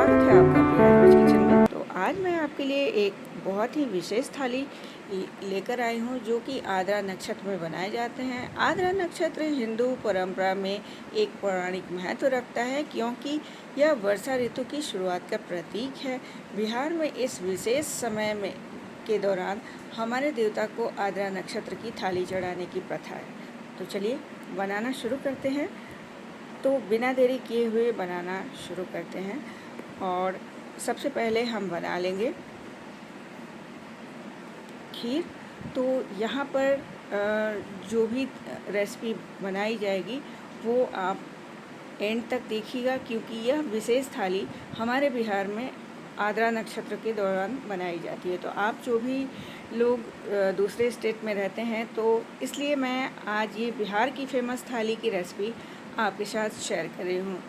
स्वागत है आपका प्रिया किचन में। तो आज मैं आपके लिए एक बहुत ही विशेष थाली लेकर आई हूँ जो कि आद्रा नक्षत्र में बनाए जाते हैं। आद्रा नक्षत्र हिंदू परंपरा में एक पौराणिक महत्व रखता है क्योंकि यह वर्षा ऋतु की शुरुआत का प्रतीक है। बिहार में इस विशेष समय में के दौरान हमारे देवता को आद्रा नक्षत्र की थाली चढ़ाने की प्रथा है। तो चलिए बनाना शुरू करते हैं। तो बिना देरी किए हुए बनाना शुरू करते हैं और सबसे पहले हम बना लेंगे खीर। तो यहाँ पर जो भी रेसिपी बनाई जाएगी वो आप एंड तक देखिएगा क्योंकि यह विशेष थाली हमारे बिहार में आद्रा नक्षत्र के दौरान बनाई जाती है। तो आप जो भी लोग दूसरे स्टेट में रहते हैं तो इसलिए मैं आज ये बिहार की फेमस थाली की रेसिपी आपके साथ शेयर कर रही हूँ।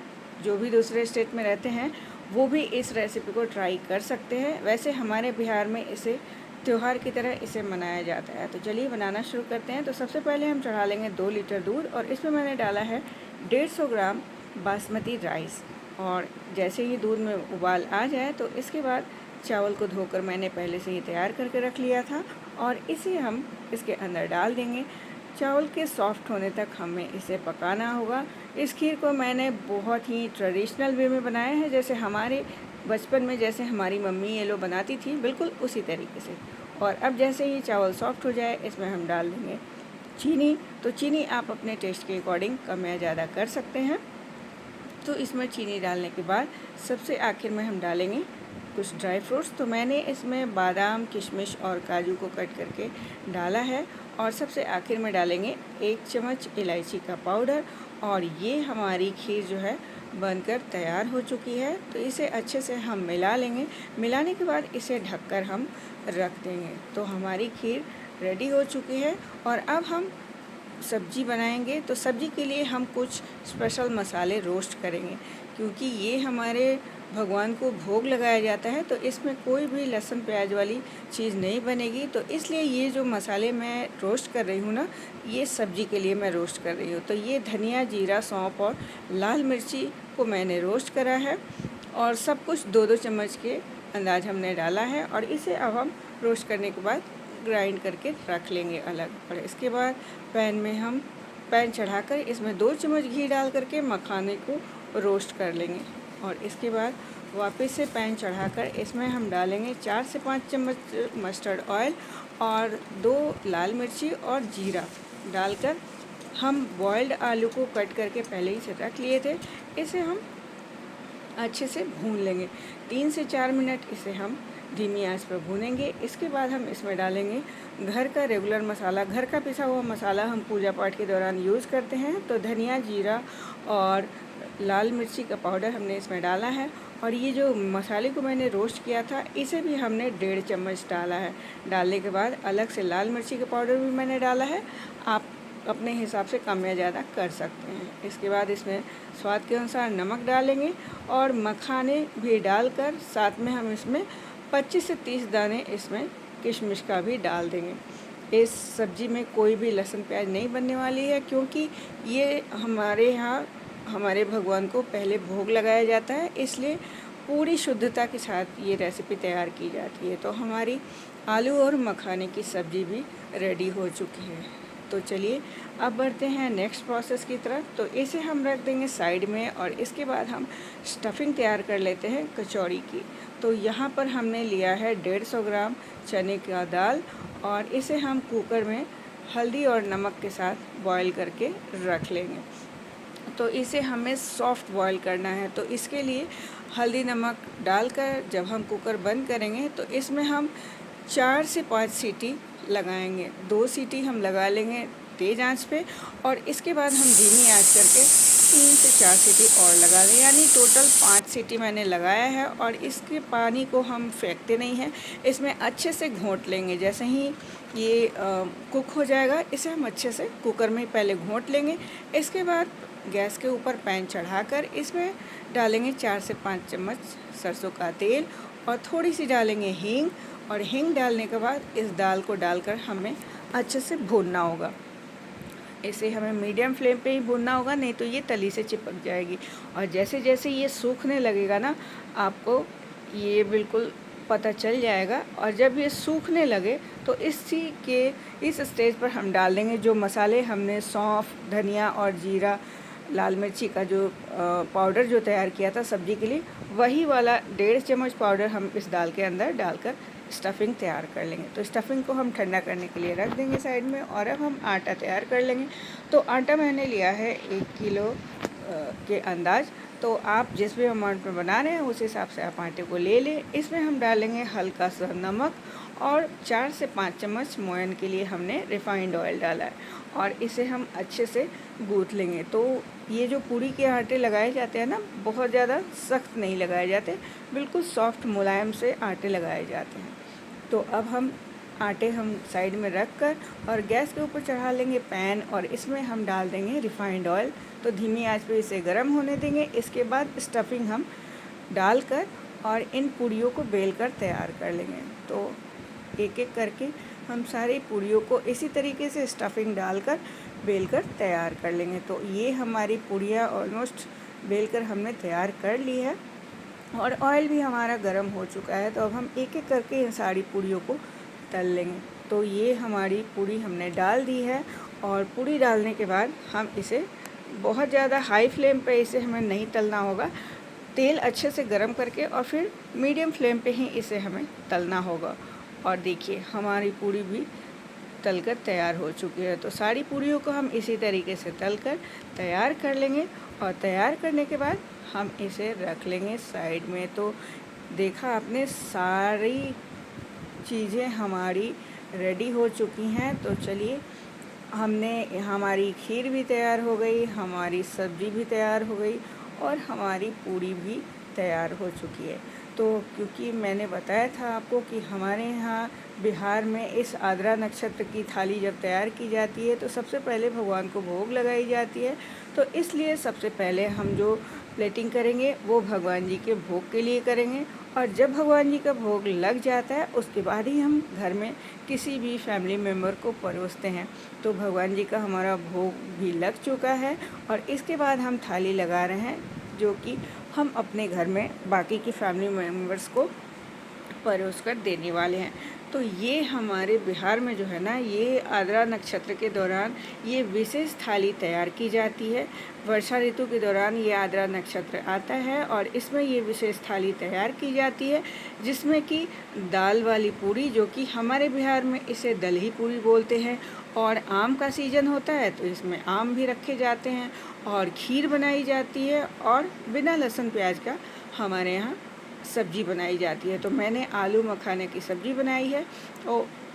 जो भी दूसरे स्टेट में रहते हैं वो भी इस रेसिपी को ट्राई कर सकते हैं। वैसे हमारे बिहार में इसे त्यौहार की तरह इसे मनाया जाता है। तो चलिए बनाना शुरू करते हैं। तो सबसे पहले हम चढ़ा लेंगे 2 लीटर दूध और इसमें मैंने डाला है 150 ग्राम बासमती राइस। और जैसे ही दूध में उबाल आ जाए तो इसके बाद चावल को धोकर मैंने पहले से ही तैयार करके रख लिया था और इसे हम इसके अंदर डाल देंगे। चावल के सॉफ्ट होने तक हमें इसे पकाना होगा। इस खीर को मैंने बहुत ही ट्रेडिशनल वे में बनाया है, जैसे हमारे बचपन में जैसे हमारी मम्मी ये लोग बनाती थी, बिल्कुल उसी तरीके से। और अब जैसे ही चावल सॉफ्ट हो जाए इसमें हम डाल देंगे चीनी। तो चीनी आप अपने टेस्ट के अकॉर्डिंग कम या ज़्यादा कर सकते हैं। तो इसमें चीनी डालने के बाद सबसे आखिर में हम डालेंगे कुछ ड्राई फ्रूट्स। तो मैंने इसमें बादाम, किशमिश और काजू को कट करके डाला है और सबसे आखिर में डालेंगे 1 चम्मच इलायची का पाउडर। और ये हमारी खीर जो है बनकर तैयार हो चुकी है। तो इसे अच्छे से हम मिला लेंगे। मिलाने के बाद इसे ढककर हम रख देंगे। तो हमारी खीर रेडी हो चुकी है और अब हम सब्जी बनाएंगे। तो सब्जी के लिए हम कुछ स्पेशल मसाले रोस्ट करेंगे क्योंकि ये हमारे भगवान को भोग लगाया जाता है। तो इसमें कोई भी लहसुन प्याज वाली चीज़ नहीं बनेगी। तो इसलिए ये जो मसाले मैं रोस्ट कर रही हूँ ना, ये सब्जी के लिए मैं रोस्ट कर रही हूँ। तो ये धनिया, जीरा, सौंफ और लाल मिर्ची को मैंने रोस्ट करा है और सब कुछ 2-2 चम्मच के अंदाज हमने डाला है। और इसे अब हम रोस्ट करने के बाद ग्राइंड करके रख लेंगे अलग। और इसके बाद पैन चढ़ाकर इसमें 2 चम्मच घी डाल करके मखाने को रोस्ट कर लेंगे। और इसके बाद वापस से पैन चढ़ाकर इसमें हम डालेंगे 4 से 5 चम्मच मस्टर्ड ऑयल और 2 लाल मिर्ची और जीरा डालकर हम बॉइल्ड आलू को कट करके पहले ही से रख लिए थे, इसे हम अच्छे से भून लेंगे। 3 से 4 मिनट इसे हम धीमी आंच पर भूनेंगे। इसके बाद हम इसमें डालेंगे घर का रेगुलर मसाला। घर का पिसा हुआ मसाला हम पूजा पाठ के दौरान यूज़ करते हैं। तो धनिया, जीरा और लाल मिर्ची का पाउडर हमने इसमें डाला है। और ये जो मसाले को मैंने रोस्ट किया था इसे भी हमने 1.5 चम्मच डाला है। डालने के बाद अलग से लाल मिर्ची का पाउडर भी मैंने डाला है। आप अपने हिसाब से कम या ज़्यादा कर सकते हैं। इसके बाद इसमें स्वाद के अनुसार नमक डालेंगे और मखाने भी डालकर साथ में हम इसमें 25 से 30 दाने इसमें किशमिश का भी डाल देंगे। इस सब्ज़ी में कोई भी लहसुन प्याज नहीं बनने वाली है क्योंकि ये हमारे यहाँ हमारे भगवान को पहले भोग लगाया जाता है, इसलिए पूरी शुद्धता के साथ ये रेसिपी तैयार की जाती है। तो हमारी आलू और मखाने की सब्ज़ी भी रेडी हो चुकी है। तो चलिए अब बढ़ते हैं नेक्स्ट प्रोसेस की तरफ। तो इसे हम रख देंगे साइड में और इसके बाद हम स्टफिंग तैयार कर लेते हैं कचौड़ी की। तो यहाँ पर हमने लिया है 150 ग्राम चने का दाल और इसे हम कुकर में हल्दी और नमक के साथ बॉईल करके रख लेंगे। तो इसे हमें सॉफ्ट बॉईल करना है। तो इसके लिए हल्दी नमक डालकर जब हम कुकर बंद करेंगे तो इसमें हम 4 से 5 सीटी लगाएंगे। 2 सीटी हम लगा लेंगे तेज़ आंच पे और इसके बाद हम धीमी आंच करके 3 से 4 सीटी और लगा लें, यानी टोटल 5 सीटी मैंने लगाया है। और इसके पानी को हम फेंकते नहीं हैं, इसमें अच्छे से घोंट लेंगे। जैसे ही ये कुक हो जाएगा इसे हम अच्छे से कुकर में पहले घोंट लेंगे। इसके बाद गैस के ऊपर पैन चढ़ाकर इसमें डालेंगे 4 से 5 चम्मच सरसों का तेल और थोड़ी सी डालेंगे हींग। और हींग डालने के बाद इस दाल को डालकर हमें अच्छे से भूनना होगा। इसे हमें मीडियम फ्लेम पे ही भूनना होगा, नहीं तो ये तली से चिपक जाएगी। और जैसे जैसे ये सूखने लगेगा ना, आपको ये बिल्कुल पता चल जाएगा। और जब ये सूखने लगे तो इस स्टेज पर हम डाल देंगे जो मसाले हमने सौंफ, धनिया और जीरा, लाल मिर्ची का जो पाउडर जो तैयार किया था सब्ज़ी के लिए, वही वाला 1.5 चम्मच पाउडर हम इस दाल के अंदर डालकर स्टफिंग तैयार कर लेंगे। तो स्टफिंग को हम ठंडा करने के लिए रख देंगे साइड में। और अब हम आटा तैयार कर लेंगे। तो आटा मैंने लिया है 1 किलो के अंदाज़। तो आप जिस भी अमाउंट में बना रहे हैं उस हिसाब से आप आटे को ले लें। इसमें हम डालेंगे हल्का सा नमक और 4 से 5 चम्मच मोयन के लिए हमने रिफ़ाइंड ऑयल डाला है। और इसे हम अच्छे से गूँथ लेंगे। तो ये जो पूरी के आटे लगाए जाते हैं ना, बहुत ज़्यादा सख्त नहीं लगाए जाते, बिल्कुल सॉफ्ट मुलायम से आटे लगाए जाते हैं। तो अब हम आटे साइड में रख कर और गैस के ऊपर चढ़ा लेंगे पैन, और इसमें हम डाल देंगे रिफ़ाइंड ऑयल। तो धीमी आंच पे इसे गर्म होने देंगे। इसके बाद स्टफिंग हम डालकर और इन पूड़ियों को बेलकर तैयार कर लेंगे। तो एक एक करके हम सारी पूड़ियों को इसी तरीके से स्टफिंग डालकर बेलकर तैयार कर लेंगे। तो ये हमारी पूड़ियाँ ऑलमोस्ट बेलकर हमने तैयार कर ली है और ऑयल भी हमारा गर्म हो चुका है। तो अब हम एक एक करके इन सारी पूड़ियों को तल लेंगे। तो ये हमारी पूड़ी हमने डाल दी है। और पूड़ी डालने के बाद हम इसे बहुत ज़्यादा हाई फ्लेम पे इसे हमें नहीं तलना होगा। तेल अच्छे से गर्म करके और फिर मीडियम फ्लेम पे ही इसे हमें तलना होगा। और देखिए हमारी पूड़ी भी तलकर तैयार हो चुकी है। तो सारी पूड़ियों को हम इसी तरीके से तलकर तैयार कर लेंगे। और तैयार करने के बाद हम इसे रख लेंगे साइड में। तो देखा आपने, सारी चीज़ें हमारी रेडी हो चुकी हैं। तो चलिए, हमारी खीर भी तैयार हो गई, हमारी सब्ज़ी भी तैयार हो गई और हमारी पूड़ी भी तैयार हो चुकी है। तो क्योंकि मैंने बताया था आपको कि हमारे यहाँ बिहार में इस आद्रा नक्षत्र की थाली जब तैयार की जाती है तो सबसे पहले भगवान को भोग लगाई जाती है। तो इसलिए सबसे पहले हम जो प्लेटिंग करेंगे वो भगवान जी के भोग के लिए करेंगे। और जब भगवान जी का भोग लग जाता है उसके बाद ही हम घर में किसी भी फैमिली मेम्बर को परोसते हैं। तो भगवान जी का हमारा भोग भी लग चुका है और इसके बाद हम थाली लगा रहे हैं, जो कि हम अपने घर में बाकी की फैमिली मेम्बर्स को परोस कर देने वाले हैं। तो ये हमारे बिहार में जो है ना, ये आद्रा नक्षत्र के दौरान ये विशेष थाली तैयार की जाती है। वर्षा ऋतु के दौरान ये आद्रा नक्षत्र आता है और इसमें ये विशेष थाली तैयार की जाती है, जिसमें कि दाल वाली पूड़ी, जो कि हमारे बिहार में इसे दलही पूड़ी बोलते हैं। और आम का सीज़न होता है तो इसमें आम भी रखे जाते हैं और खीर बनाई जाती है और बिना लहसुन प्याज का हमारे यहाँ सब्ज़ी बनाई जाती है। तो मैंने आलू मखाने की सब्ज़ी बनाई है।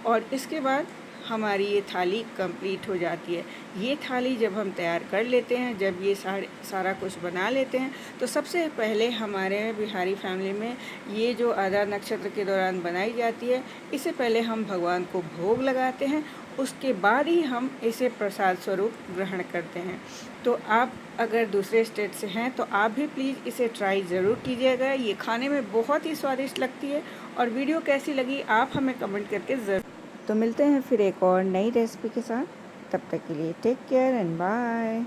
और इसके बाद हमारी ये थाली कंप्लीट हो जाती है। ये थाली जब हम तैयार कर लेते हैं, जब ये सारा कुछ बना लेते हैं, तो सबसे पहले हमारे बिहारी फैमिली में ये जो आद्रा नक्षत्र के दौरान बनाई जाती है, इससे पहले हम भगवान को भोग लगाते हैं, उसके बाद ही हम इसे प्रसाद स्वरूप ग्रहण करते हैं। तो आप अगर दूसरे स्टेट से हैं तो आप भी प्लीज़ इसे ट्राई ज़रूर कीजिएगा। ये खाने में बहुत ही स्वादिष्ट लगती है। और वीडियो कैसी लगी आप हमें कमेंट करके ज़रूर। तो मिलते हैं फिर एक और नई रेसिपी के साथ। तब तक के लिए टेक केयर एंड बाय।